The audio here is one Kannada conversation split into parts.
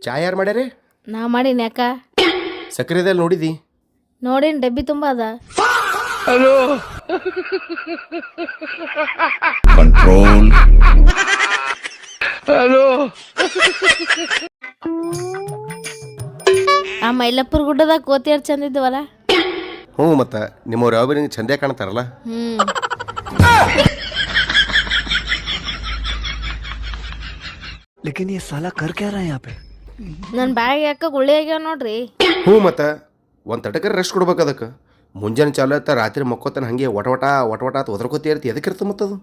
ಚಾ ಯಾರು ಮಾಡ್ಯಾರಿ? ನಾ ಮಾಡೀನಿ ಯಾಕ? ಸಕ್ಕರೆದಲ್ಲಿ ನೋಡಿದಿ? ನೋಡಿನ ಡಬ್ಬಿ ತುಂಬ ಅದ. Hello control. ಹಲೋ ಆ ಮೈಲಪ್ಪುರ ಗುಡ್ಡದಾಗ ಕೋತಿಯರ್ ಚಂದ ಇದ್ದವಲ್ಲ. ಹ್ಞೂ ಮತ್ತು ನಿಮ್ಮವ್ರು ಯಾವ ನಿಂಗೆ ಚಂದೇ ಕಾಣ್ತಾರಲ್ಲ. लेकिन ये साला कर क्या रहा है यहाँ पे? ನನ್ನ ಬ್ಯಾಗ್ ಯಾಕ ಗುಳಿ ಆಗ್ಯಾವ ನೋಡ್ರಿ. ಹ್ಞೂ ಮತ್ತು ಒಂದು ತಟಕರ ರೆಸ್ಟ್ ಕೊಡ್ಬೇಕು ಅದಕ್ಕೆ. ಮುಂಜಾನೆ ಚಾಲು ಆಯ್ತಾ ರಾತ್ರಿ ಮಕ್ಕೋತಾನೆ ಹಾಗೆ ಒಟ ಅಂತ ಒದರ್ಕೋತಿ ಇರ್ತಿ. ಎದಕ್ಕೆ ಇರ್ತದೆ ಮತ್ತದು?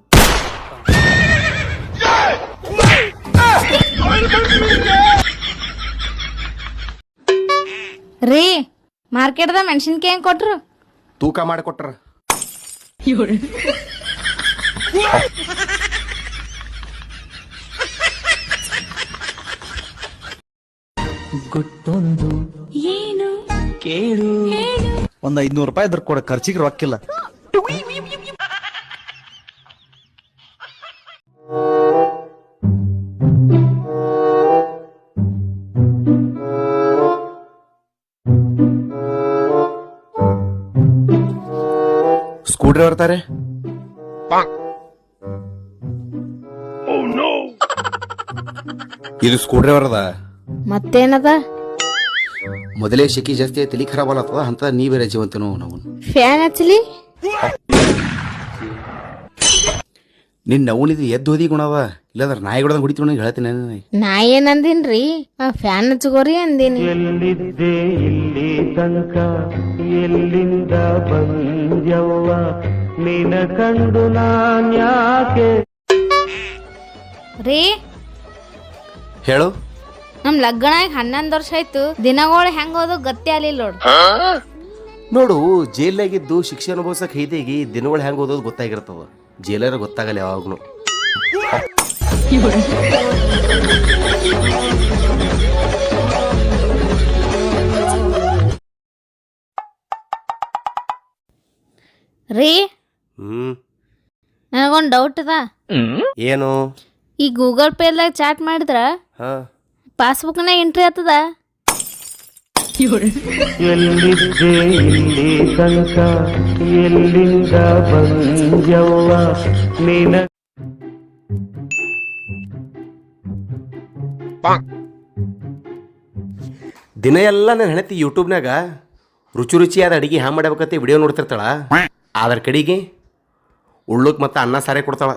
ರೀ ಮಾರ್ಕೆಟ್ದಾಗ ಮೆಣಸಿನ್ಕಾಯಿ ಹೆಂಗೆ ಕೊಟ್ರು? ತೂಕ ಮಾಡಿ ಕೊಟ್ರ. ಗೊತ್ತೊಂದು ಏನು ಕೇಳು. ಒಂದ್ 500 ರೂಪಾಯಿ ಇದ್ರ ಕೊಡ, ಖರ್ಚಿಗೆ ರೊಕ್ಕಿಲ್ಲ. ಸ್ಕ್ರೂ ಡ್ರೈವರ್ ತಾರೆ. ಇದು ಸ್ಕ್ರೂ ಡ್ರೈವರ್ ಅದ. ಮತ್ತೇನದ? ಮೊದಲೇ ಶೆಕಿ ಜಾಸ್ತಿ ತಲೆ ಖರಾಬ್ ಅಲ್ಲತ್ತದ ಅಂತ ನೀ ಬೇರೆ ಜೀವಂತನು ನಾವು. ಫ್ಯಾನ್ ಹಚ್ಚಲಿ. ನಿನ್ನ ನವನಿದು ಎದ್ದು ಹೋದಿ ಗುಣವ, ಇಲ್ಲಾಂದ್ರೆ ನಾಯಿ ಹೊಡೆದಂಗೆ ಹೊಡಿತೀವಿ ನನಗೆ ಹೇಳ್ತೀನಿ. ನಾ ಏನಂದಿನ್ರಿ? ಫ್ಯಾನ್ ಹಚ್ಕೋರಿ ಅಂದಿನಿ. ಎಲ್ಲಿದ್ದೆ ಇಲ್ಲಿ ತನಕ, ಎಲ್ಲಿಂದ ಬಂದ್ಯವ್ವ ನಿನ ಕಂಡು ನಾನ್ಯಾಕೆ. ರೀ ಹೇಳು. ನಮ್ ಲಗ್ನ 11 ವರ್ಷ ಆಯ್ತು. ದಿನಗಳು ಹೆಂಗ್ ಹೋದು ಗತ್ತಿ ಆಗ್ಲಿಲ್ಲ ನೋಡು. ನೋಡು, ಜೈಲಾಗಿದ್ದು ಶಿಕ್ಷೆ ಅನುಭವಿಸಕ್ಕೆ ಹೈದೇಗಿ ದಿನಗಳು ಹೆಂಗೆ ಓದೋದು ಗೊತ್ತಾಗಿರ್ತವ. ಜೈಲರ ಗೊತ್ತಾಗಲ್ಲ ಯಾವಾಗ್ನು. ರೀ ಹ್ಮ್, ನನಗೊಂದು ಡೌಟ್ ಅದ. ಏನು? ಈ ಗೂಗಲ್ ಪೇದಾಗ ಚಾಟ್ ಮಾಡಿದ್ರ ಹಾ, ಪಾಸ್ಬುಕ್ನಾಗ ಎಂಟ್ರಿ ಆಗ್ತದ? ಎಲ್ಲಿದ್ದೆ ಇಲ್ಲಿ ತನಕ, ಎಲ್ಲಿಂದ ಬಂದ್ಯವ್ವ ನಿನ. ದಿನ ಎಲ್ಲ ನನ್ನ ಹೆಣತಿ ಯೂಟ್ಯೂಬ್ನಾಗ ರುಚಿಯಾದ ಅಡಿಗೆ ಹ್ಯಾಂಗ ಮಾಡಬೇಕಂತ ವಿಡಿಯೋ ನೋಡ್ತಿರ್ತಾಳ. ಅದರ ಕಡೆಗೆ ಉಳ್ಳುಕ್ ಮತ್ತು ಅನ್ನ ಸಾರೇ ಕೊಡ್ತಾಳ.